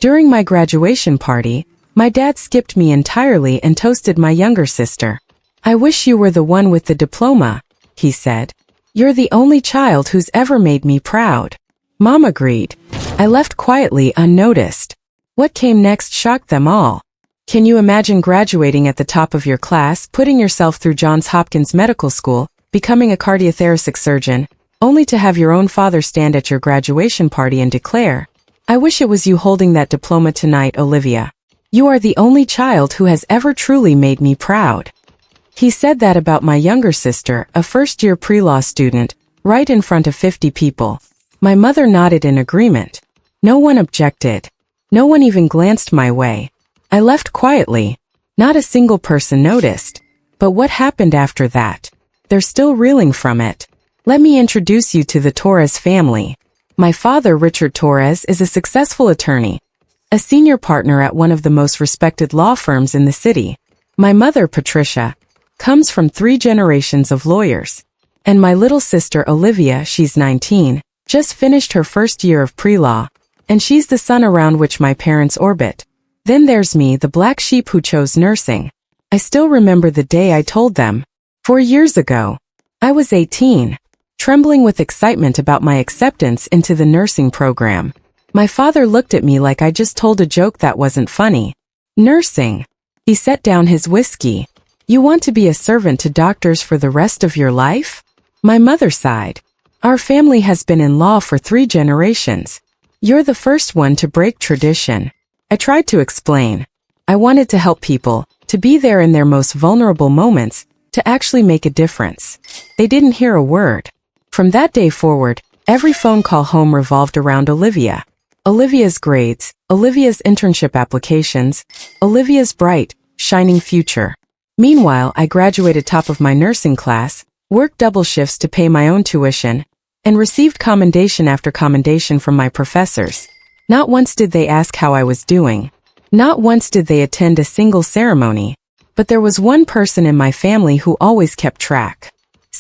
During my graduation party, my dad skipped me entirely and toasted my younger sister. "I wish you were the one with the diploma," he said. "You're the only child who's ever made me proud." Mom agreed. I left quietly unnoticed. What came next shocked them all. Can you imagine graduating at the top of your class, putting yourself through Johns Hopkins Medical School, becoming a cardiothoracic surgeon, only to have your own father stand at your graduation party and declare, "I wish it was you holding that diploma tonight, Olivia. You are the only child who has ever truly made me proud." He said that about my younger sister, a first-year pre-law student, right in front of 50 people. My mother nodded in agreement. No one objected. No one even glanced my way. I left quietly. Not a single person noticed. But what happened after that? They're still reeling from it. Let me introduce you to the Torres family. My father, Richard Torres, is a successful attorney, a senior partner at one of the most respected law firms in the city. My mother, Patricia, comes from 3 generations of lawyers. And my little sister, Olivia, she's 19, just finished her first year of pre-law, and she's the sun around which my parents orbit. Then there's me, the black sheep who chose nursing. I still remember the day I told them. 4 years ago. I was 18, trembling with excitement about my acceptance into the nursing program. My father looked at me like I just told a joke that wasn't funny. "Nursing." He set down his whiskey. "You want to be a servant to doctors for the rest of your life?" My mother sighed. "Our family has been in law for 3 generations. You're the first one to break tradition." I tried to explain. I wanted to help people, to be there in their most vulnerable moments, to actually make a difference. They didn't hear a word. From that day forward, every phone call home revolved around Olivia. Olivia's grades, Olivia's internship applications, Olivia's bright, shining future. Meanwhile, I graduated top of my nursing class, worked double shifts to pay my own tuition, and received commendation after commendation from my professors. Not once did they ask how I was doing. Not once did they attend a single ceremony. But there was one person in my family who always kept track.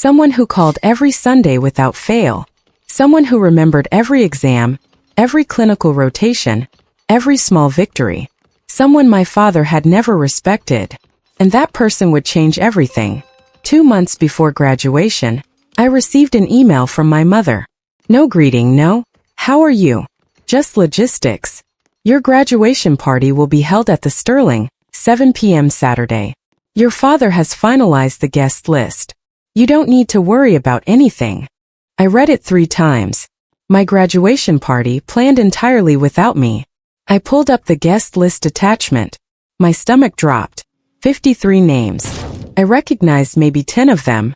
Someone who called every Sunday without fail. Someone who remembered every exam, every clinical rotation, every small victory. Someone my father had never respected. And that person would change everything. 2 months before graduation, I received an email from my mother. No greeting, no. "How are you?" Just logistics. "Your graduation party will be held at the Sterling, 7 p.m. Saturday. Your father has finalized the guest list. You don't need to worry about anything." I read it 3 times. My graduation party planned entirely without me. I pulled up the guest list attachment. My stomach dropped. 53 names. I recognized maybe 10 of them.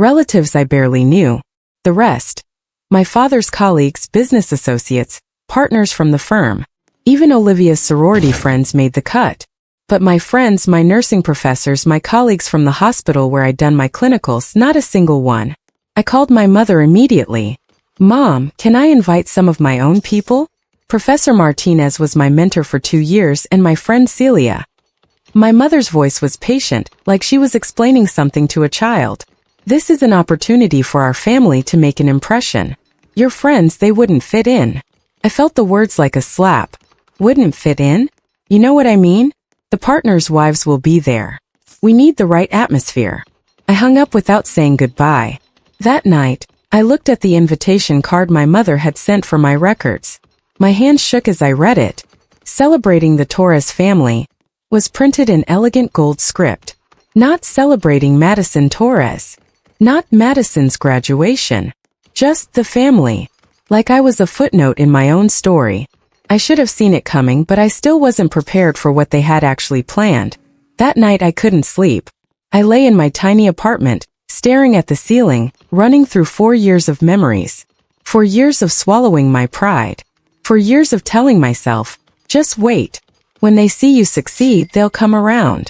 Relatives I barely knew. The rest, my father's colleagues, business associates, partners from the firm. Even Olivia's sorority friends made the cut. But my friends, my nursing professors, my colleagues from the hospital where I'd done my clinicals, not a single one. I called my mother immediately. "Mom, can I invite some of my own people?" Professor Martinez was my mentor for 2 years and my friend Celia. My mother's voice was patient, like she was explaining something to a child. "This is an opportunity for our family to make an impression. Your friends, they wouldn't fit in." I felt the words like a slap. Wouldn't fit in? You know what I mean? The partners' wives will be there. We need the right atmosphere. I hung up without saying goodbye. That night, I looked at the invitation card my mother had sent for my records. My hand shook as I read it. "Celebrating the Torres family" was printed in elegant gold script. Not celebrating Madison Torres. Not Madison's graduation. Just the family. Like I was a footnote in my own story. I should have seen it coming, but I still wasn't prepared for what they had actually planned. That night I couldn't sleep. I lay in my tiny apartment, staring at the ceiling, running through 4 years of memories. 4 years of swallowing my pride. 4 years of telling myself, just wait. When they see you succeed, they'll come around.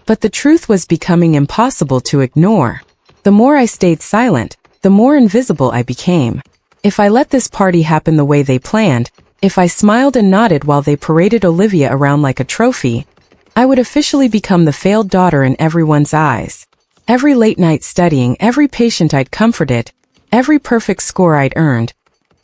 But the truth was becoming impossible to ignore. The more I stayed silent, the more invisible I became. If I let this party happen the way they planned, if I smiled and nodded while they paraded Olivia around like a trophy, I would officially become the failed daughter in everyone's eyes. Every late night studying, every patient I'd comforted, every perfect score I'd earned,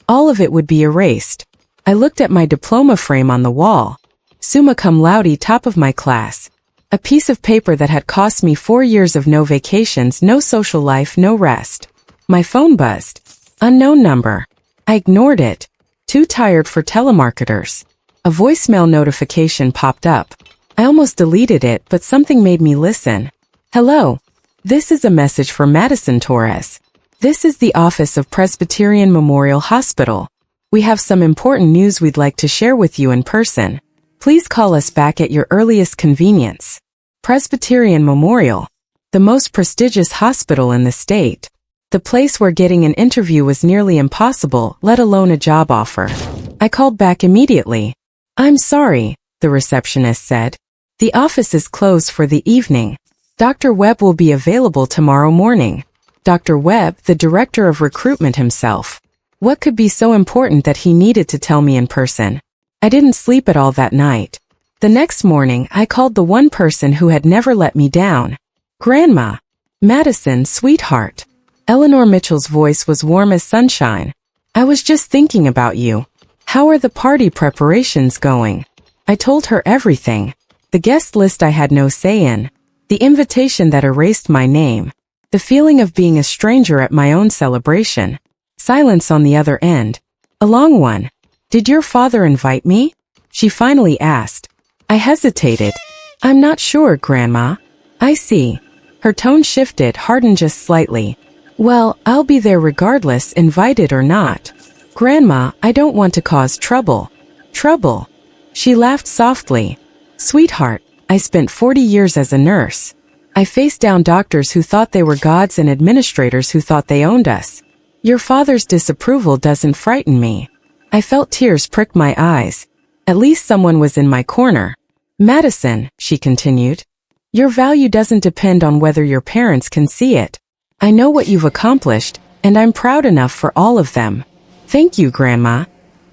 all of it would be erased. I looked at my diploma frame on the wall. Summa cum laude, top of my class. A piece of paper that had cost me 4 years of no vacations, no social life, no rest. My phone buzzed. Unknown number. I ignored it. Too tired for telemarketers. A voicemail notification popped up. I almost deleted it, but something made me listen. Hello. This is a message for Madison Torres. This is the office of Presbyterian Memorial Hospital. We have some important news we'd like to share with you in person. Please call us back at your earliest convenience. Presbyterian Memorial. The most prestigious hospital in the state. The place where getting an interview was nearly impossible, let alone a job offer. I called back immediately. I'm sorry, the receptionist said. The office is closed for the evening. Dr. Webb will be available tomorrow morning. Dr. Webb, the director of recruitment himself. What could be so important that he needed to tell me in person? I didn't sleep at all that night. The next morning, I called the one person who had never let me down. Grandma. Madison, sweetheart. Eleanor Mitchell's voice was warm as sunshine. I was just thinking about you. How are the party preparations going? I told her everything. The guest list I had no say in. The invitation that erased my name. The feeling of being a stranger at my own celebration. Silence on the other end. A long one. Did your father invite me? She finally asked. I hesitated. I'm not sure, Grandma. I see. Her tone shifted, hardened just slightly. Well, I'll be there regardless, invited or not. Grandma, I don't want to cause trouble. Trouble? She laughed softly. Sweetheart, I spent 40 years as a nurse. I faced down doctors who thought they were gods and administrators who thought they owned us. Your father's disapproval doesn't frighten me. I felt tears prick my eyes. At least someone was in my corner. Madison, she continued. Your value doesn't depend on whether your parents can see it. I know what you've accomplished, and I'm proud enough for all of them. Thank you, Grandma.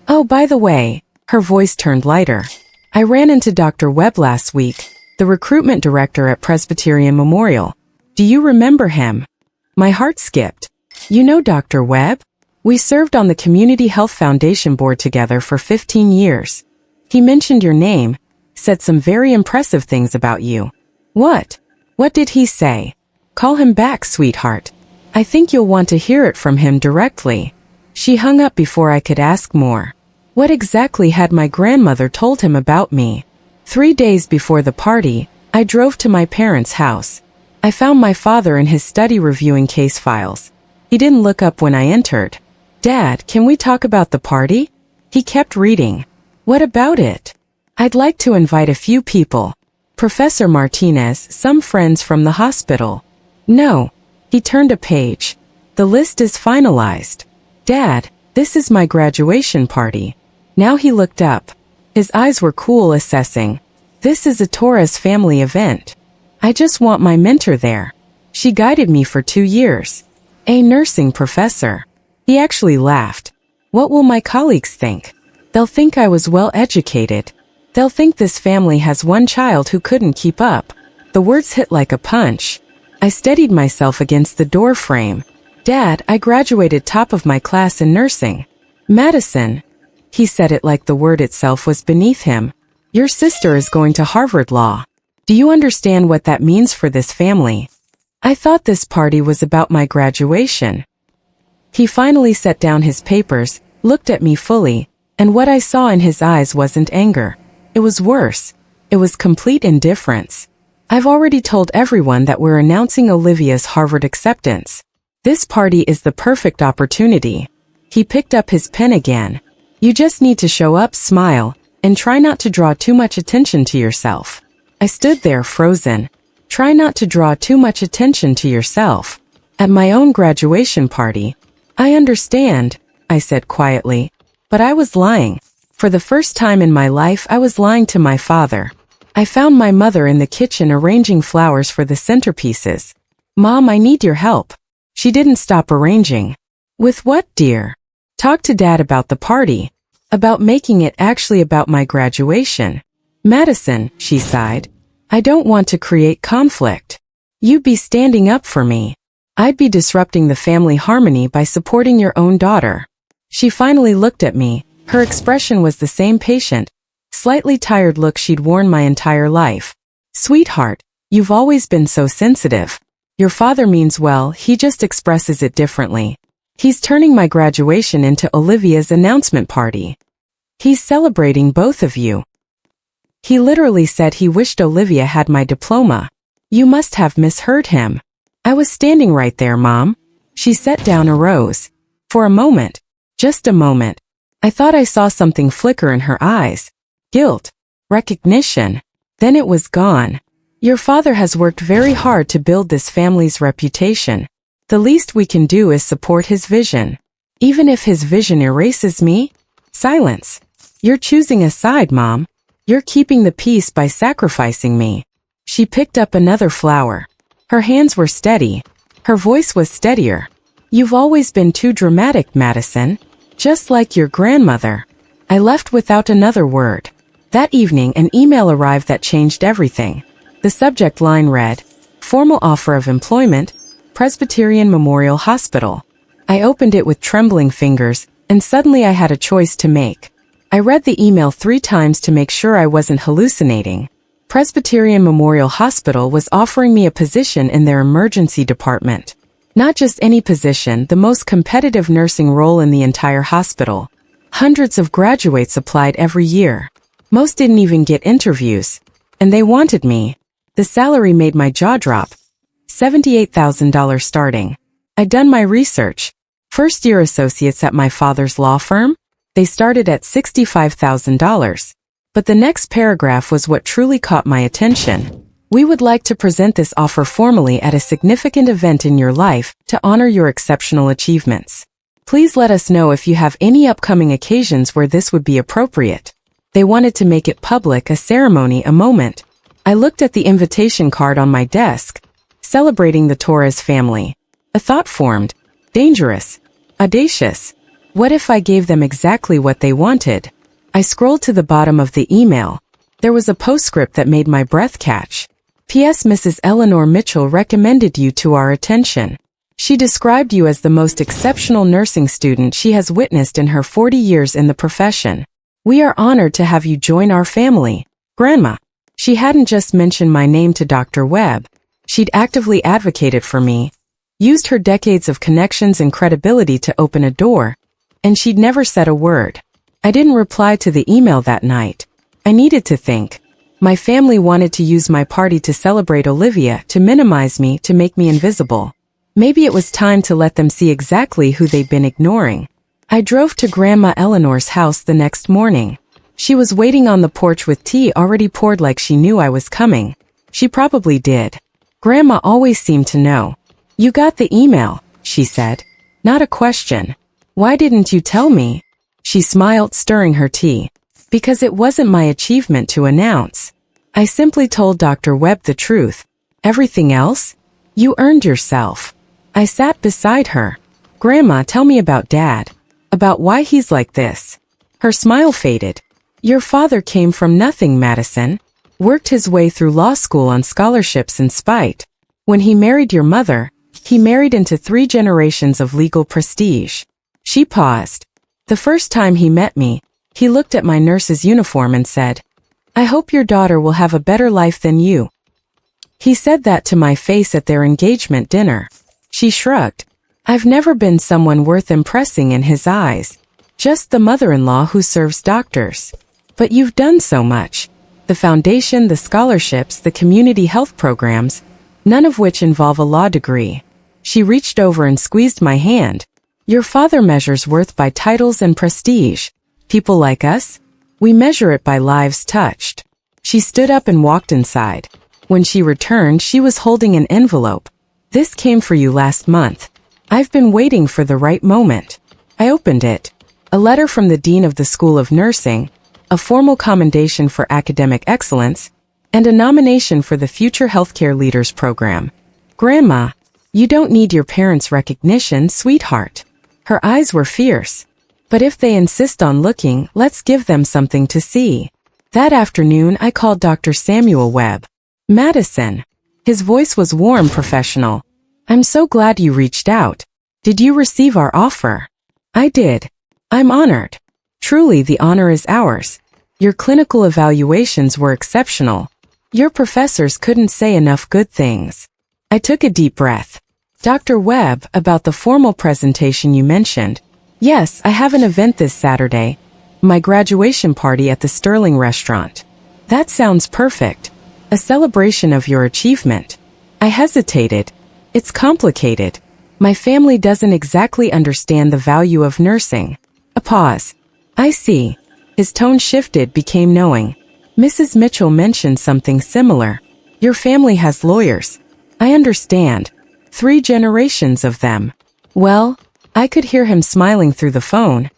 Oh, by the way, her voice turned lighter. I ran into Dr. Webb last week, the recruitment director at Presbyterian Memorial. Do you remember him? My heart skipped. You know Dr. Webb? We served on the Community Health Foundation board together for 15 years. He mentioned your name, said some very impressive things about you. What? What did he say? Call him back, sweetheart. I think you'll want to hear it from him directly. She hung up before I could ask more. What exactly had my grandmother told him about me? 3 days before the party, I drove to my parents' house. I found my father in his study reviewing case files. He didn't look up when I entered. Dad, can we talk about the party? He kept reading. What about it? I'd like to invite a few people. Professor Martinez, some friends from the hospital. No. He turned a page. The list is finalized. Dad, this is my graduation party. Now he looked up. His eyes were cool, assessing. This is a Torres family event. I just want my mentor there. She guided me for 2 years. A nursing professor. He actually laughed. What will my colleagues think? They'll think I was well educated. They'll think this family has one child who couldn't keep up. The words hit like a punch. I steadied myself against the door frame. Dad, I graduated top of my class in nursing. Madison. He said it like the word itself was beneath him. Your sister is going to Harvard Law. Do you understand what that means for this family? I thought this party was about my graduation. He finally set down his papers, looked at me fully, and what I saw in his eyes wasn't anger. It was worse. It was complete indifference. I've already told everyone that we're announcing Olivia's Harvard acceptance. This party is the perfect opportunity. He picked up his pen again. You just need to show up, smile, and try not to draw too much attention to yourself. I stood there frozen. Try not to draw too much attention to yourself. At my own graduation party. I understand, I said quietly. But I was lying. For the first time in my life, I was lying to my father. I found my mother in the kitchen arranging flowers for the centerpieces. Mom, I need your help. She didn't stop arranging. With what, dear? Talk to Dad about the party. About making it actually about my graduation. Madison, she sighed. I don't want to create conflict. You'd be standing up for me. I'd be disrupting the family harmony by supporting your own daughter. She finally looked at me. Her expression was the same patient, slightly tired look she'd worn my entire life. Sweetheart, you've always been so sensitive. Your father means well, he just expresses it differently. He's turning my graduation into Olivia's announcement party. He's celebrating both of you. He literally said he wished Olivia had my diploma. You must have misheard him. I was standing right there, Mom. She set down a rose. For a moment, just a moment, I thought I saw something flicker in her eyes. Guilt. Recognition. Then it was gone. Your father has worked very hard to build this family's reputation. The least we can do is support his vision. Even if his vision erases me? Silence. You're choosing a side, Mom. You're keeping the peace by sacrificing me. She picked up another flower. Her hands were steady. Her voice was steadier. You've always been too dramatic, Madison. Just like your grandmother. I left without another word. That evening, an email arrived that changed everything. The subject line read, "Formal offer of employment, Presbyterian Memorial Hospital." I opened it with trembling fingers, and suddenly I had a choice to make. I read the email 3 times to make sure I wasn't hallucinating. Presbyterian Memorial Hospital was offering me a position in their emergency department. Not just any position, the most competitive nursing role in the entire hospital. Hundreds of graduates applied every year. Most didn't even get interviews. And they wanted me. The salary made my jaw drop. $78,000 starting. I'd done my research. First-year associates at my father's law firm? They started at $65,000. But the next paragraph was what truly caught my attention. We would like to present this offer formally at a significant event in your life to honor your exceptional achievements. Please let us know if you have any upcoming occasions where this would be appropriate. They wanted to make it public, a ceremony, a moment. I looked at the invitation card on my desk, celebrating the Torres family. A thought formed. Dangerous. Audacious. What if I gave them exactly what they wanted? I scrolled to the bottom of the email. There was a postscript that made my breath catch. P.S. Mrs. Eleanor Mitchell recommended you to our attention. She described you as the most exceptional nursing student she has witnessed in her 40 years in the profession. We are honored to have you join our family. Grandma. She hadn't just mentioned my name to Dr. Webb. She'd actively advocated for me, used her decades of connections and credibility to open a door, and she'd never said a word. I didn't reply to the email that night. I needed to think. My family wanted to use my party to celebrate Olivia, to minimize me, to make me invisible. Maybe it was time to let them see exactly who they'd been ignoring. I drove to Grandma Eleanor's house the next morning. She was waiting on the porch with tea already poured like she knew I was coming. She probably did. Grandma always seemed to know. You got the email, she said. Not a question. Why didn't you tell me? She smiled, stirring her tea. Because it wasn't my achievement to announce. I simply told Dr. Webb the truth. Everything else? You earned yourself. I sat beside her. Grandma, tell me about Dad. About why he's like this. Her smile faded. Your father came from nothing, Madison. Worked his way through law school on scholarships and spite. When he married your mother, he married into 3 generations of legal prestige. She paused. The first time he met me, he looked at my nurse's uniform and said, "I hope your daughter will have a better life than you." He said that to my face at their engagement dinner. She shrugged. I've never been someone worth impressing in his eyes. Just the mother-in-law who serves doctors. But you've done so much. The foundation, the scholarships, the community health programs, none of which involve a law degree. She reached over and squeezed my hand. Your father measures worth by titles and prestige. People like us? We measure it by lives touched. She stood up and walked inside. When she returned, she was holding an envelope. This came for you last month. I've been waiting for the right moment. I opened it. A letter from the Dean of the School of Nursing, a formal commendation for academic excellence, and a nomination for the Future Healthcare Leaders Program. Grandma, you don't need your parents' recognition, sweetheart. Her eyes were fierce. But if they insist on looking, let's give them something to see. That afternoon, I called Dr. Samuel Webb. Madison. His voice was warm, professional. I'm so glad you reached out. Did you receive our offer? I did. I'm honored. Truly, the honor is ours. Your clinical evaluations were exceptional. Your professors couldn't say enough good things. I took a deep breath. Dr. Webb, about the formal presentation you mentioned. Yes, I have an event this Saturday. My graduation party at the Sterling restaurant. That sounds perfect. A celebration of your achievement. I hesitated. It's complicated. My family doesn't exactly understand the value of nursing. A pause. I see. His tone shifted, became knowing. Mrs. Mitchell mentioned something similar. Your family has lawyers. I understand. 3 generations of them. Well, I could hear him smiling through the phone.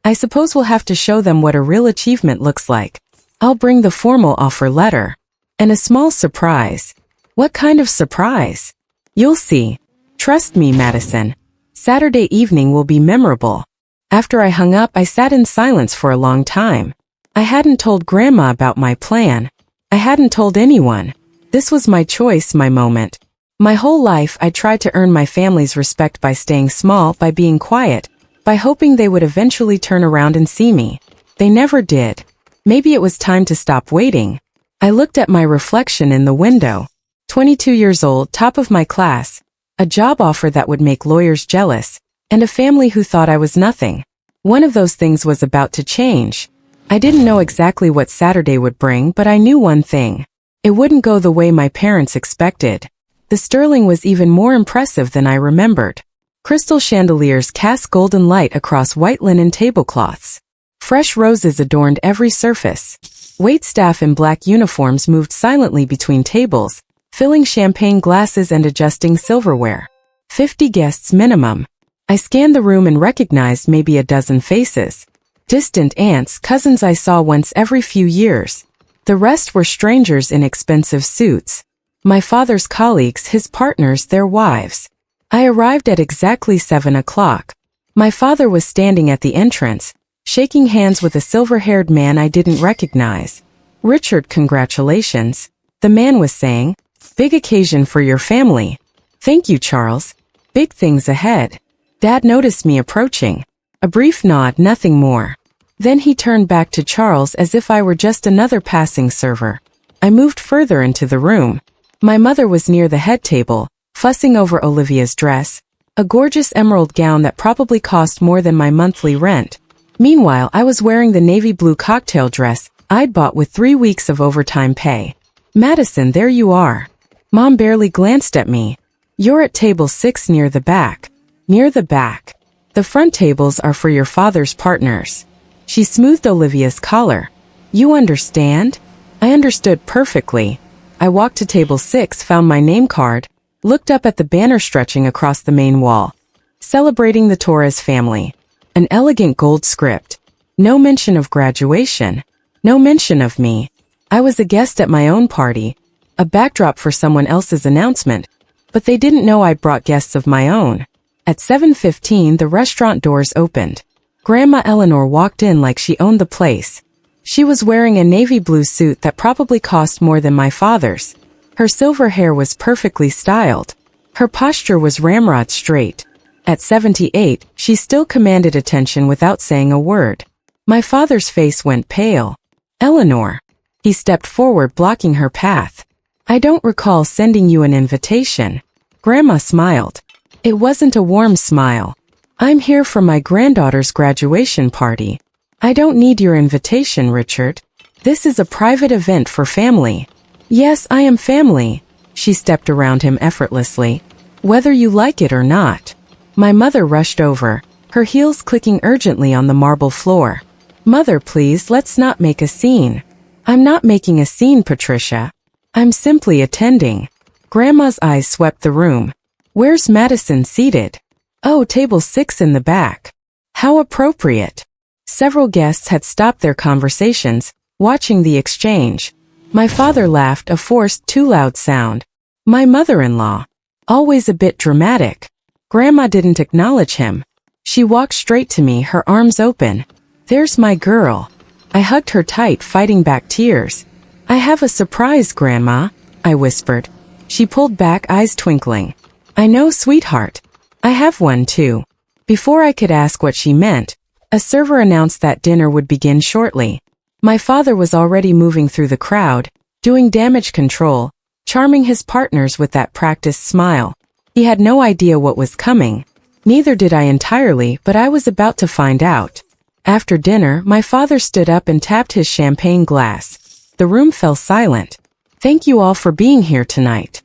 I suppose we'll have to show them what a real achievement looks like. I'll bring the formal offer letter. And a small surprise. What kind of surprise? You'll see. Trust me, Madison. Saturday evening will be memorable. After I hung up, I sat in silence for a long time. I hadn't told Grandma about my plan. I hadn't told anyone. This was my choice, my moment. My whole life I tried to earn my family's respect by staying small, by being quiet, by hoping they would eventually turn around and see me. They never did. Maybe it was time to stop waiting. I looked at my reflection in the window. 22 years old, top of my class, a job offer that would make lawyers jealous, and a family who thought I was nothing. One of those things was about to change. I didn't know exactly what Saturday would bring, but I knew one thing. It wouldn't go the way my parents expected. The Sterling was even more impressive than I remembered. Crystal chandeliers cast golden light across white linen tablecloths. Fresh roses adorned every surface. Waitstaff in black uniforms moved silently between tables, filling champagne glasses and adjusting silverware. 50 guests minimum. I scanned the room and recognized maybe a dozen faces. Distant aunts, cousins I saw once every few years. The rest were strangers in expensive suits. My father's colleagues, his partners, their wives. I arrived at exactly 7 o'clock. My father was standing at the entrance, shaking hands with a silver-haired man I didn't recognize. Richard, congratulations. The man was saying. Big occasion for your family. Thank you, Charles. Big things ahead. Dad noticed me approaching. A brief nod, nothing more. Then he turned back to Charles as if I were just another passing server. I moved further into the room. My mother was near the head table, fussing over Olivia's dress, a gorgeous emerald gown that probably cost more than my monthly rent. Meanwhile, I was wearing the navy blue cocktail dress I'd bought with 3 weeks of overtime pay. Madison, there you are. Mom barely glanced at me. You're at table 6 near the back. Near the back. The front tables are for your father's partners. She smoothed Olivia's collar. You understand? I understood perfectly. I walked to table 6, found my name card, looked up at the banner stretching across the main wall. Celebrating the Torres family. An elegant gold script. No mention of graduation. No mention of me. I was a guest at my own party, a backdrop for someone else's announcement, but they didn't know I'd brought guests of my own. At 7:15, the restaurant doors opened. Grandma Eleanor walked in like she owned the place. She was wearing a navy blue suit that probably cost more than my father's. Her silver hair was perfectly styled. Her posture was ramrod straight. At 78, she still commanded attention without saying a word. My father's face went pale. Eleanor. He stepped forward, blocking her path. I don't recall sending you an invitation. Grandma smiled. It wasn't a warm smile. I'm here for my granddaughter's graduation party. I don't need your invitation, Richard. This is a private event for family. Yes, I am family. She stepped around him effortlessly. Whether you like it or not. My mother rushed over, her heels clicking urgently on the marble floor. Mother, please, let's not make a scene. I'm not making a scene, Patricia. I'm simply attending. Grandma's eyes swept the room. Where's Madison seated? Oh, table 6 in the back. How appropriate. Several guests had stopped their conversations, watching the exchange. My father laughed, a forced, too loud sound. My mother-in-law. Always a bit dramatic. Grandma didn't acknowledge him. She walked straight to me, her arms open. There's my girl. I hugged her tight, fighting back tears. I have a surprise, Grandma, I whispered. She pulled back, eyes twinkling. I know, sweetheart. I have one too. Before I could ask what she meant, a server announced that dinner would begin shortly. My father was already moving through the crowd, doing damage control, charming his partners with that practiced smile. He had no idea what was coming. Neither did I entirely, but I was about to find out. After dinner, my father stood up and tapped his champagne glass. The room fell silent. "Thank you all for being here tonight."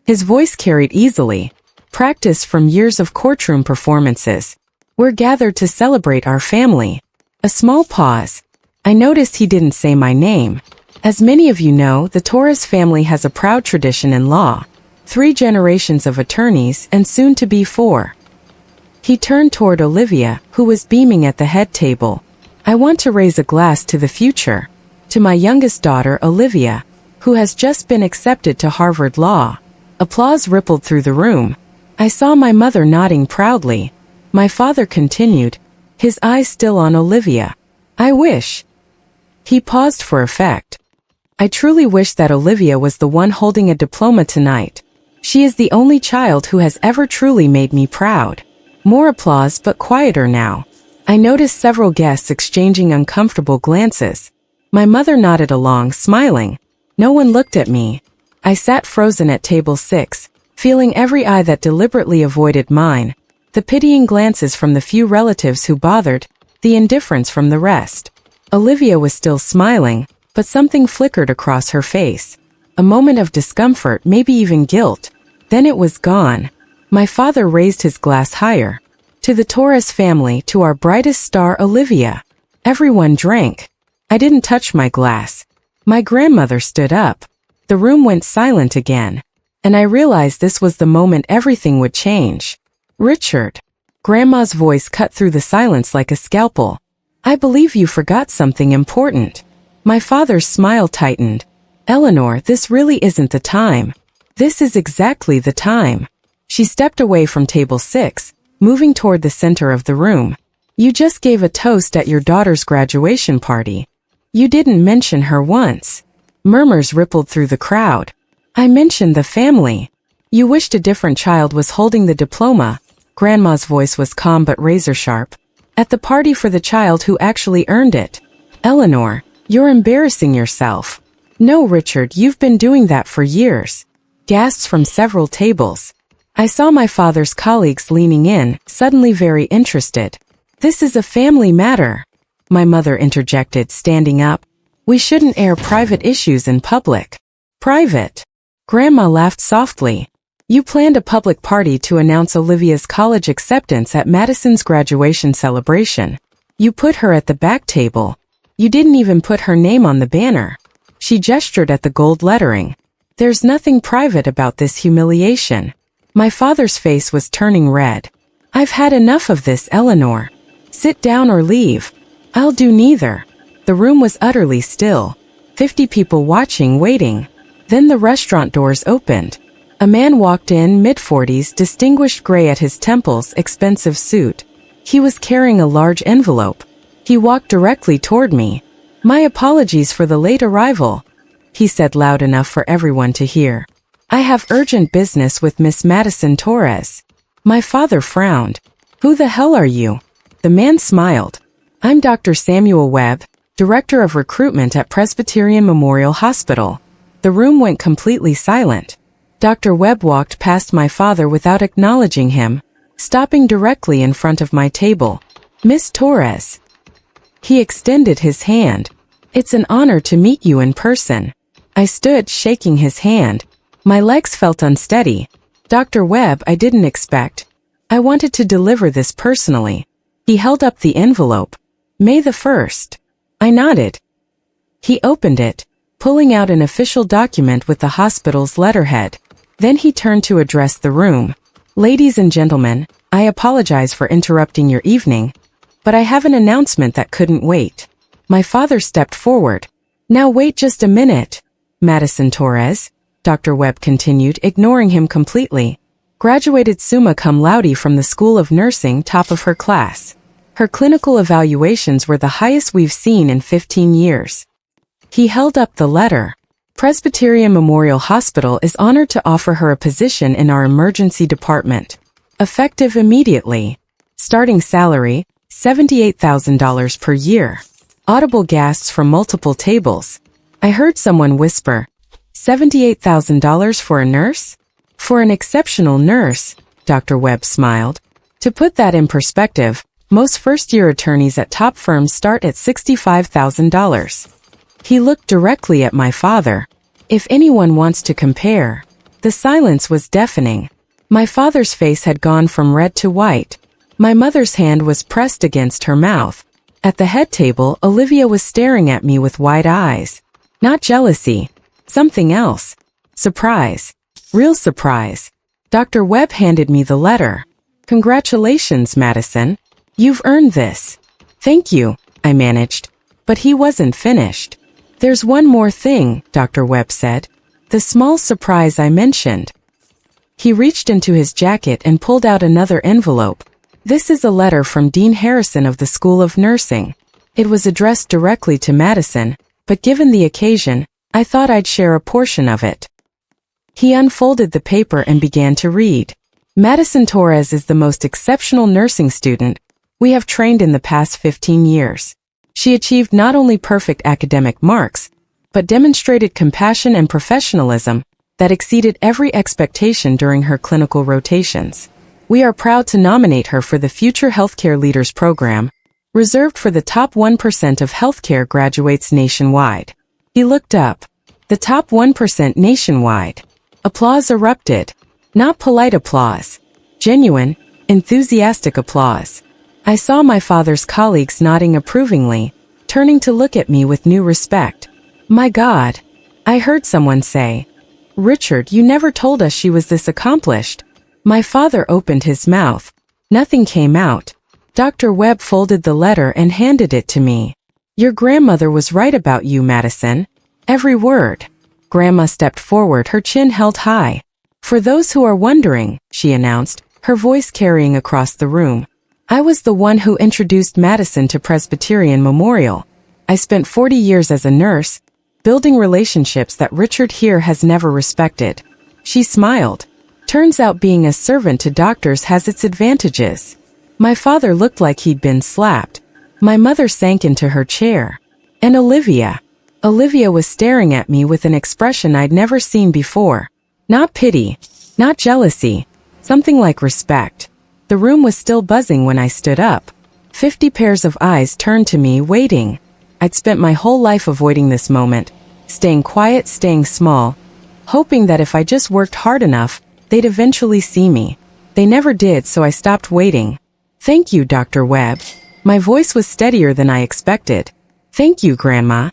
His voice carried easily. Practice from years of courtroom performances. "We're gathered to celebrate our family." A small pause. I noticed he didn't say my name. As many of you know, the Torres family has a proud tradition in law. 3 generations of attorneys and soon to be 4. He turned toward Olivia, who was beaming at the head table. "I want to raise a glass to the future. To my youngest daughter, Olivia, who has just been accepted to Harvard Law." Applause rippled through the room. I saw my mother nodding proudly. My father continued, his eyes still on Olivia. "I wish." He paused for effect. "I truly wish that Olivia was the one holding a diploma tonight. She is the only child who has ever truly made me proud." More applause, but quieter now. I noticed several guests exchanging uncomfortable glances. My mother nodded along, smiling. No one looked at me. I sat frozen at table 6, feeling every eye that deliberately avoided mine, the pitying glances from the few relatives who bothered, the indifference from the rest. Olivia was still smiling, but something flickered across her face. A moment of discomfort, maybe even guilt. Then it was gone. My father raised his glass higher. "To the Torres family, to our brightest star, Olivia." Everyone drank. I didn't touch my glass. My grandmother stood up. The room went silent again. And I realized this was the moment everything would change. "Richard." Grandma's voice cut through the silence like a scalpel. "I believe you forgot something important." My father's smile tightened. "Eleanor, this really isn't the time." "This is exactly the time." She stepped away from table 6, moving toward the center of the room. "You just gave a toast at your daughter's graduation party. You didn't mention her once." Murmurs rippled through the crowd. "I mentioned the family." "You wished a different child was holding the diploma." Grandma's voice was calm but razor-sharp. "At the party for the child who actually earned it." "Eleanor, you're embarrassing yourself." "No, Richard, you've been doing that for years." Gasps from several tables. I saw my father's colleagues leaning in, suddenly very interested. "This is a family matter," my mother interjected, standing up. "We shouldn't air private issues in public." "Private?" Grandma laughed softly. "You planned a public party to announce Olivia's college acceptance at Madison's graduation celebration. You put her at the back table. You didn't even put her name on the banner." She gestured at the gold lettering. "There's nothing private about this humiliation." My father's face was turning red. "I've had enough of this, Eleanor. Sit down or leave." "I'll do neither." The room was utterly still. 50 people watching, waiting. Then the restaurant doors opened. A man walked in, mid-40s, distinguished gray at his temples, expensive suit. He was carrying a large envelope. He walked directly toward me. "My apologies for the late arrival," he said loud enough for everyone to hear. "I have urgent business with Miss Madison Torres." My father frowned. "Who the hell are you?" The man smiled. "I'm Dr. Samuel Webb, Director of Recruitment at Presbyterian Memorial Hospital." The room went completely silent. Dr. Webb walked past my father without acknowledging him, stopping directly in front of my table. "Miss Torres." He extended his hand. "It's an honor to meet you in person." I stood, shaking his hand. My legs felt unsteady. "Dr. Webb, I didn't expect. I wanted to deliver this personally." He held up the envelope. "May the 1st. I nodded. He opened it, pulling out an official document with the hospital's letterhead. Then he turned to address the room. "Ladies and gentlemen, I apologize for interrupting your evening, but I have an announcement that couldn't wait." My father stepped forward. "Now wait just a minute. Madison Torres," Dr. Webb continued, ignoring him completely, "graduated summa cum laude from the School of Nursing, top of her class. Her clinical evaluations were the highest we've seen in 15 years. He held up the letter. "Presbyterian Memorial Hospital is honored to offer her a position in our emergency department. Effective immediately. Starting salary, $78,000 per year." Audible gasps from multiple tables. I heard someone whisper, $78,000 for a nurse? For an exceptional nurse, Dr. Webb smiled. To put that in perspective, most first-year attorneys at top firms start at $65,000. He looked directly at my father. If anyone wants to compare. The silence was deafening. My father's face had gone from red to white. My mother's hand was pressed against her mouth. At the head table, Olivia was staring at me with wide eyes. Not jealousy. Something else. Surprise. Real surprise. Dr. Webb handed me the letter. Congratulations, Madison. You've earned this. Thank you, I managed. But he wasn't finished. There's one more thing, Dr. Webb said. The small surprise I mentioned. He reached into his jacket and pulled out another envelope. This is a letter from Dean Harrison of the School of Nursing. It was addressed directly to Madison, but given the occasion, I thought I'd share a portion of it. He unfolded the paper and began to read. Madison Torres is the most exceptional nursing student we have trained in the past 15 years. She achieved not only perfect academic marks, but demonstrated compassion and professionalism that exceeded every expectation during her clinical rotations. We are proud to nominate her for the Future Healthcare Leaders Program, reserved for the top 1% of healthcare graduates nationwide. He looked up. The top 1% nationwide. Applause erupted. Not polite applause. Genuine, enthusiastic applause. I saw my father's colleagues nodding approvingly, turning to look at me with new respect. My God, I heard someone say, Richard, you never told us she was this accomplished. My father opened his mouth. Nothing came out. Dr. Webb folded the letter and handed it to me. Your grandmother was right about you, Madison. Every word. Grandma stepped forward, her chin held high. For those who are wondering, she announced, her voice carrying across the room. I was the one who introduced Madison to Presbyterian Memorial. I spent 40 years as a nurse, building relationships that Richard here has never respected. She smiled. Turns out being a servant to doctors has its advantages. My father looked like he'd been slapped. My mother sank into her chair. And Olivia. Olivia was staring at me with an expression I'd never seen before. Not pity. Not jealousy. Something like respect. The room was still buzzing when I stood up. 50 pairs of eyes turned to me, waiting. I'd spent my whole life avoiding this moment, staying quiet, staying small, hoping that if I just worked hard enough, they'd eventually see me. They never did, so I stopped waiting. Thank you, Dr. Webb. My voice was steadier than I expected. Thank you, Grandma.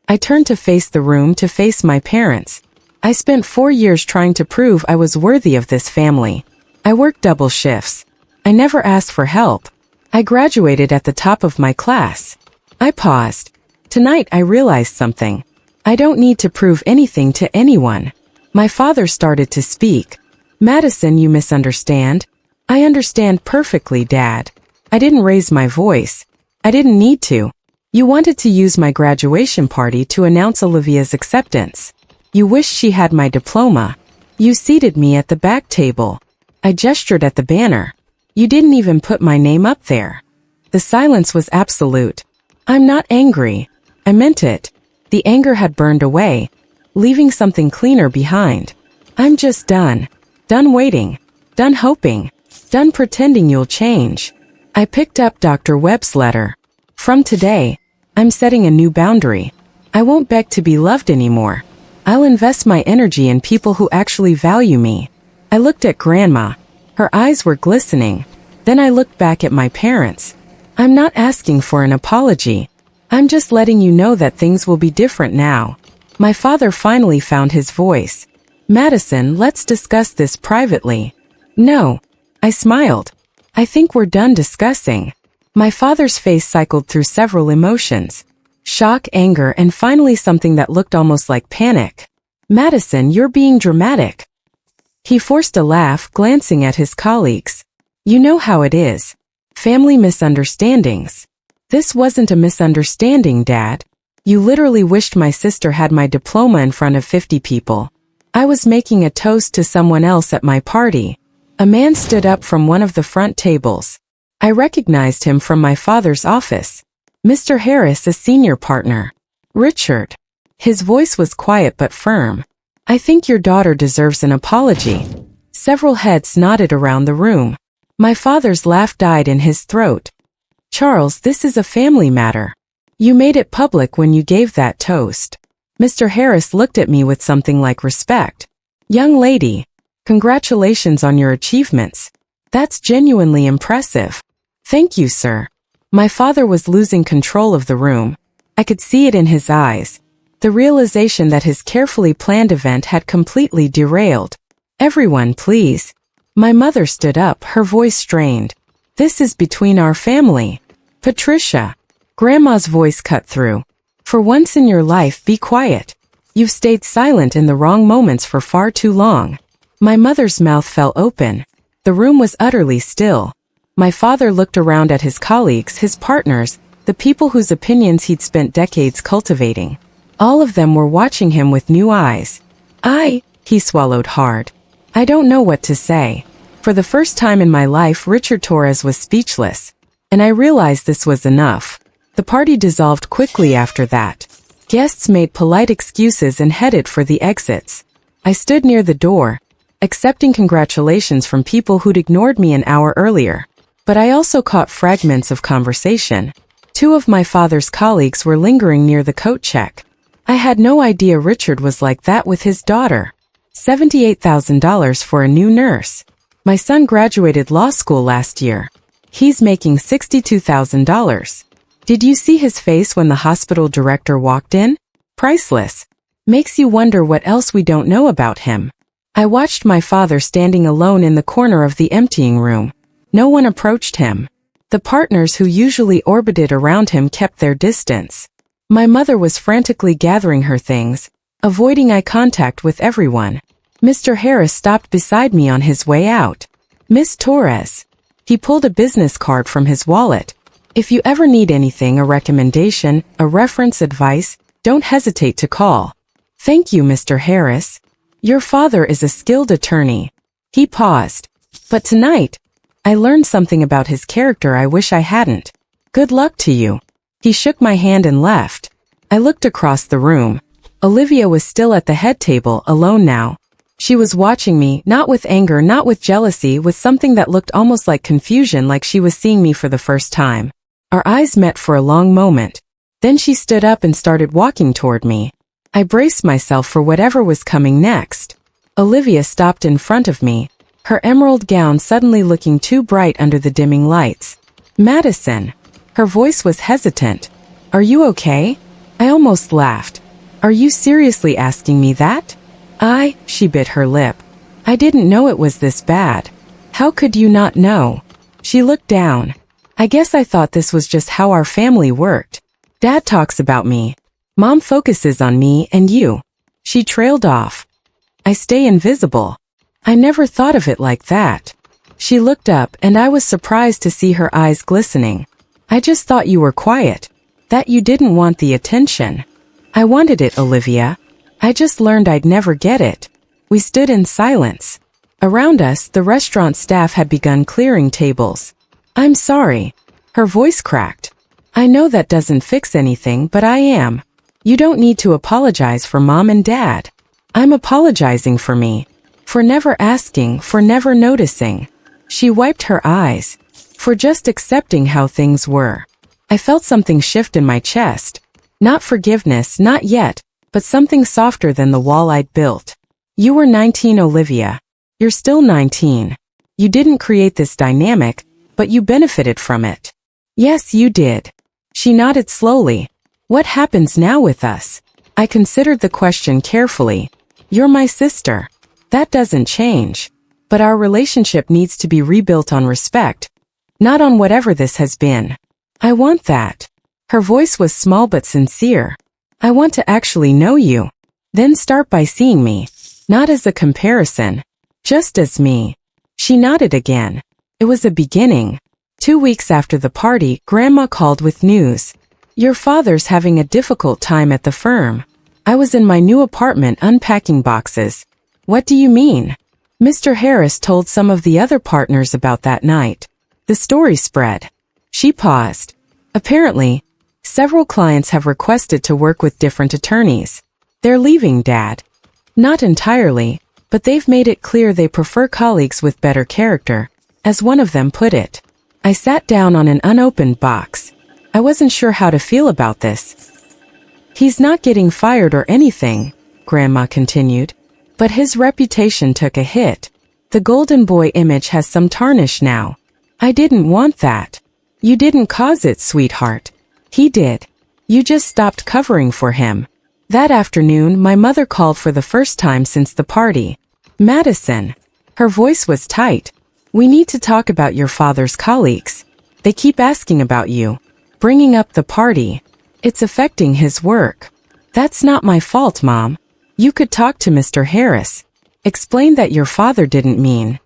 I turned to face the room, to face my parents. I spent 4 years trying to prove I was worthy of this family. I worked double shifts. I never asked for help. I graduated at the top of my class. I paused. Tonight I realized something. I don't need to prove anything to anyone. My father started to speak. Madison, you misunderstand. I understand perfectly, Dad. I didn't raise my voice. I didn't need to. You wanted to use my graduation party to announce Olivia's acceptance. You wished she had my diploma. You seated me at the back table. I gestured at the banner. You didn't even put my name up there. The silence was absolute. I'm not angry. I meant it. The anger had burned away, leaving something cleaner behind. I'm just done. Done waiting. Done hoping. Done pretending you'll change. I picked up Dr. Webb's letter. From today, I'm setting a new boundary. I won't beg to be loved anymore. I'll invest my energy in people who actually value me. I looked at Grandma. Her eyes were glistening. Then I looked back at my parents. I'm not asking for an apology. I'm just letting you know that things will be different now. My father finally found his voice. Madison, let's discuss this privately. No. I smiled. I think we're done discussing. My father's face cycled through several emotions. Shock, anger, and finally something that looked almost like panic. Madison, you're being dramatic. He forced a laugh, glancing at his colleagues. You know how it is. Family misunderstandings. This wasn't a misunderstanding, Dad. You literally wished my sister had my diploma in front of 50 people. I was making a toast to someone else at my party. A man stood up from one of the front tables. I recognized him from my father's office. Mr. Harris, a senior partner. Richard. His voice was quiet but firm. I think your daughter deserves an apology. Several heads nodded around the room. My father's laugh died in his throat. Charles, this is a family matter. You made it public when you gave that toast. Mr. Harris looked at me with something like respect. Young lady, congratulations on your achievements. That's genuinely impressive. Thank you, sir. My father was losing control of the room. I could see it in his eyes. The realization that his carefully planned event had completely derailed. Everyone, please. My mother stood up, her voice strained. This is between our family. Patricia. Grandma's voice cut through. For once in your life, be quiet. You've stayed silent in the wrong moments for far too long. My mother's mouth fell open. The room was utterly still. My father looked around at his colleagues, his partners, the people whose opinions he'd spent decades cultivating. All of them were watching him with new eyes. He swallowed hard. I don't know what to say. For the first time in my life, Richard Torres was speechless. And I realized this was enough. The party dissolved quickly after that. Guests made polite excuses and headed for the exits. I stood near the door, accepting congratulations from people who'd ignored me an hour earlier. But I also caught fragments of conversation. Two of my father's colleagues were lingering near the coat check. I had no idea Richard was like that with his daughter. $78,000 for a new nurse. My son graduated law school last year. He's making $62,000. Did you see his face when the hospital director walked in? Priceless. Makes you wonder what else we don't know about him. I watched my father standing alone in the corner of the emptying room. No one approached him. The partners who usually orbited around him kept their distance. My mother was frantically gathering her things, avoiding eye contact with everyone. Mr. Harris stopped beside me on his way out. Miss Torres. He pulled a business card from his wallet. If you ever need anything, a recommendation, a reference, advice, don't hesitate to call. Thank you, Mr. Harris. Your father is a skilled attorney. He paused. But tonight, I learned something about his character I wish I hadn't. Good luck to you. He shook my hand and left. I looked across the room. Olivia was still at the head table, alone now. She was watching me, not with anger, not with jealousy, with something that looked almost like confusion, like she was seeing me for the first time. Our eyes met for a long moment. Then she stood up and started walking toward me. I braced myself for whatever was coming next. Olivia stopped in front of me, her emerald gown suddenly looking too bright under the dimming lights. Madison. Her voice was hesitant. Are you okay? I almost laughed. Are you seriously asking me that? She bit her lip. I didn't know it was this bad. How could you not know? She looked down. I guess I thought this was just how our family worked. Dad talks about me. Mom focuses on me and you. She trailed off. I stay invisible. I never thought of it like that. She looked up and I was surprised to see her eyes glistening. I just thought you were quiet. That you didn't want the attention. I wanted it, Olivia. I just learned I'd never get it. We stood in silence. Around us, the restaurant staff had begun clearing tables. I'm sorry. Her voice cracked. I know that doesn't fix anything, but I am. You don't need to apologize for Mom and Dad. I'm apologizing for me. For never asking, for never noticing. She wiped her eyes. For just accepting how things were. I felt something shift in my chest. Not forgiveness, not yet, but something softer than the wall I'd built. You were 19, Olivia. You're still 19. You didn't create this dynamic, but you benefited from it. Yes, you did. She nodded slowly. What happens now with us? I considered the question carefully. You're my sister. That doesn't change. But our relationship needs to be rebuilt on respect. Not on whatever this has been. I want that. Her voice was small but sincere. I want to actually know you. Then start by seeing me. Not as a comparison. Just as me. She nodded again. It was a beginning. 2 weeks after the party, Grandma called with news. Your father's having a difficult time at the firm. I was in my new apartment unpacking boxes. What do you mean? Mr. Harris told some of the other partners about that night. The story spread. She paused. Apparently, Several clients have requested to work with different attorneys. They're leaving, Dad. Not entirely, but they've made it clear they prefer colleagues with better character, as one of them put it. I sat down on an unopened box. I wasn't sure how to feel about this. He's not getting fired or anything, Grandma continued, but his reputation took a hit. The golden boy image has some tarnish now. I didn't want that. You didn't cause it, sweetheart. He did. You just stopped covering for him. That afternoon, my mother called for the first time since the party. Madison. Her voice was tight. We need to talk about your father's colleagues. They keep asking about you. Bringing up the party. It's affecting his work. That's not my fault, Mom. You could talk to Mr. Harris. Explain that your father didn't mean.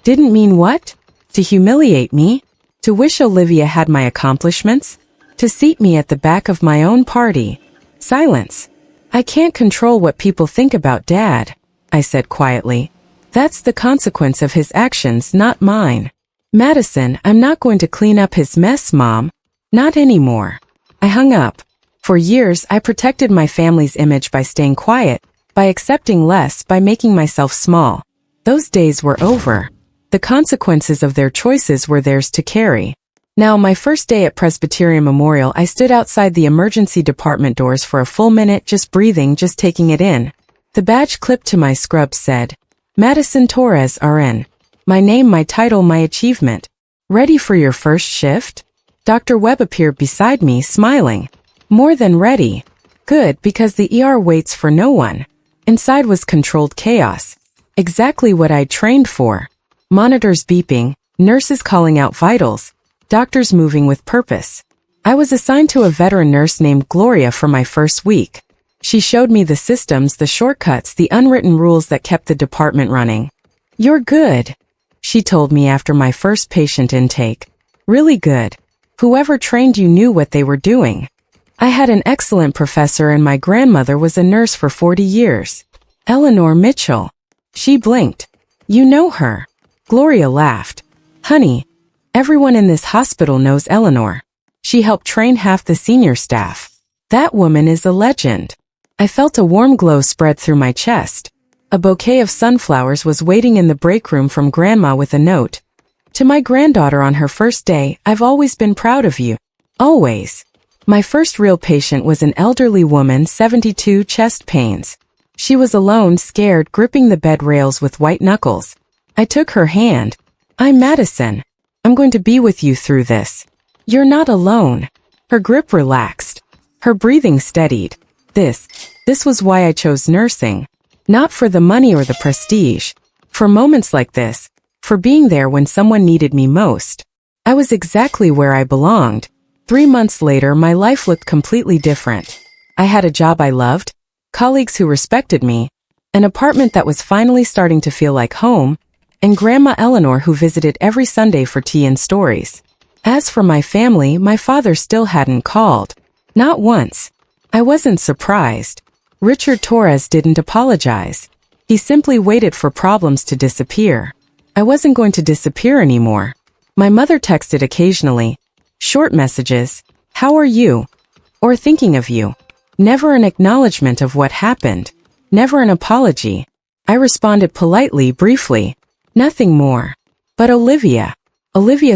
Didn't mean what? To humiliate me? To wish Olivia had my accomplishments? To seat me at the back of my own party? Silence. I can't control what people think about Dad, I said quietly. That's the consequence of his actions, not mine. Madison, I'm not going to clean up his mess, Mom. Not anymore. I hung up. For years, I protected my family's image by staying quiet, by accepting less, by making myself small. Those days were over. The consequences of their choices were theirs to carry. Now, my first day at Presbyterian Memorial, I stood outside the emergency department doors for a full minute, just breathing, just taking it in. The badge clipped to my scrub said, Madison Torres, RN. My name, my title, my achievement. Ready for your first shift? Dr. Webb appeared beside me, smiling. More than ready. Good, because the ER waits for no one. Inside was controlled chaos. Exactly what I'd trained for. Monitors beeping, nurses calling out vitals. Doctors moving with purpose. I was assigned to a veteran nurse named Gloria for my first week. She showed me the systems, the shortcuts, the unwritten rules that kept the department running. You're good, she told me after my first patient intake. Really good. Whoever trained you knew what they were doing. I had an excellent professor and my grandmother was a nurse for 40 years. Eleanor Mitchell. She blinked. You know her. Gloria laughed. Honey, everyone in this hospital knows Eleanor. She helped train half the senior staff. That woman is a legend. I felt a warm glow spread through my chest. A bouquet of sunflowers was waiting in the break room from Grandma with a note. To my granddaughter on her first day, I've always been proud of you. Always. My first real patient was an elderly woman, 72, chest pains. She was alone, scared, gripping the bed rails with white knuckles. I took her hand. I'm Madison. I'm going to be with you through this. You're not alone. Her grip relaxed. Her breathing steadied. This was why I chose nursing. Not for the money or the prestige. For moments like this. For being there when someone needed me most. I was exactly where I belonged. 3 months later, my life looked completely different. I had a job I loved, colleagues who respected me, an apartment that was finally starting to feel like home, and Grandma Eleanor who visited every Sunday for tea and stories. As for my family, my father still hadn't called. Not once. I wasn't surprised. Richard Torres didn't apologize. He simply waited for problems to disappear. I wasn't going to disappear anymore. My mother texted occasionally. Short messages, how are you? Or thinking of you. Never an acknowledgement of what happened. Never an apology. I responded politely, briefly. Nothing more. But Olivia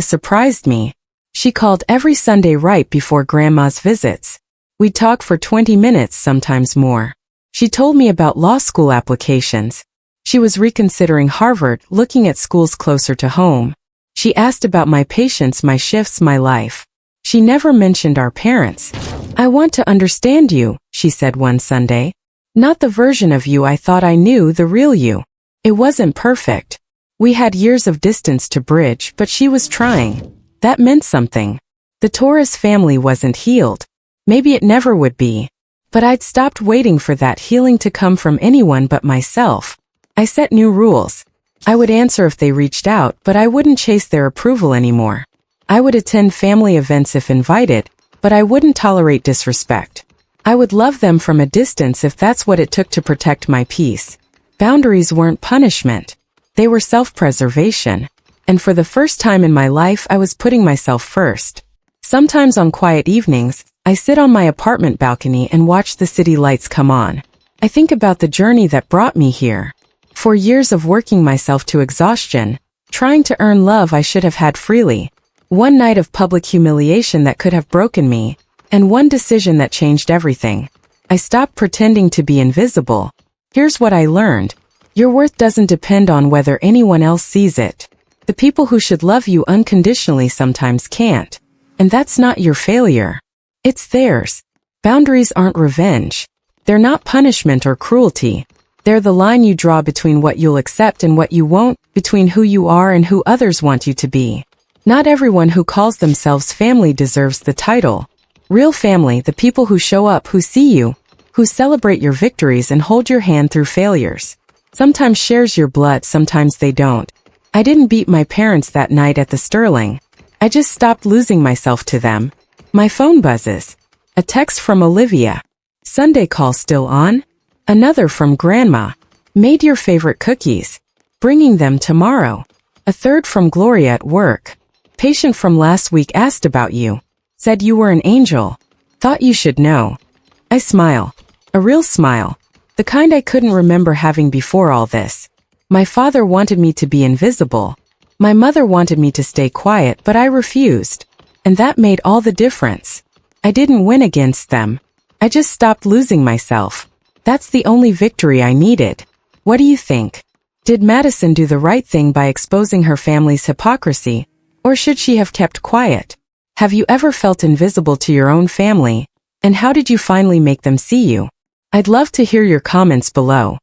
surprised me. She called every Sunday right before Grandma's visits. We talked for 20 minutes, sometimes more. She told me about law school applications. She was reconsidering Harvard, looking at schools closer to home. She asked about my patients, my shifts, my life. She never mentioned our parents. I want to understand you, she said one Sunday. Not the version of you I thought I knew, the real you. It wasn't perfect. We had years of distance to bridge, but she was trying. That meant something. The Torres family wasn't healed. Maybe it never would be. But I'd stopped waiting for that healing to come from anyone but myself. I set new rules. I would answer if they reached out, but I wouldn't chase their approval anymore. I would attend family events if invited, but I wouldn't tolerate disrespect. I would love them from a distance if that's what it took to protect my peace. Boundaries weren't punishment. They were self-preservation. And for the first time in my life, I was putting myself first. Sometimes on quiet evenings, I sit on my apartment balcony and watch the city lights come on. I think about the journey that brought me here. 4 years of working myself to exhaustion, trying to earn love I should have had freely. 1 night of public humiliation that could have broken me, and 1 decision that changed everything. I stopped pretending to be invisible. Here's what I learned. Your worth doesn't depend on whether anyone else sees it. The people who should love you unconditionally sometimes can't. And that's not your failure. It's theirs. Boundaries aren't revenge. They're not punishment or cruelty. They're the line you draw between what you'll accept and what you won't, between who you are and who others want you to be. Not everyone who calls themselves family deserves the title. Real family, the people who show up, who see you, who celebrate your victories and hold your hand through failures. Sometimes shares your blood, sometimes they don't. I didn't beat my parents that night at the Sterling. I just stopped losing myself to them. My phone buzzes. A text from Olivia. Sunday call still on? Another from Grandma. Made your favorite cookies. Bringing them tomorrow. A third from Gloria at work. Patient from last week asked about you. Said you were an angel. Thought you should know. I smile. A real smile. The kind I couldn't remember having before all this. My father wanted me to be invisible. My mother wanted me to stay quiet, but I refused. And that made all the difference. I didn't win against them. I just stopped losing myself. That's the only victory I needed. What do you think? Did Madison do the right thing by exposing her family's hypocrisy, or should she have kept quiet? Have you ever felt invisible to your own family? And how did you finally make them see you? I'd love to hear your comments below.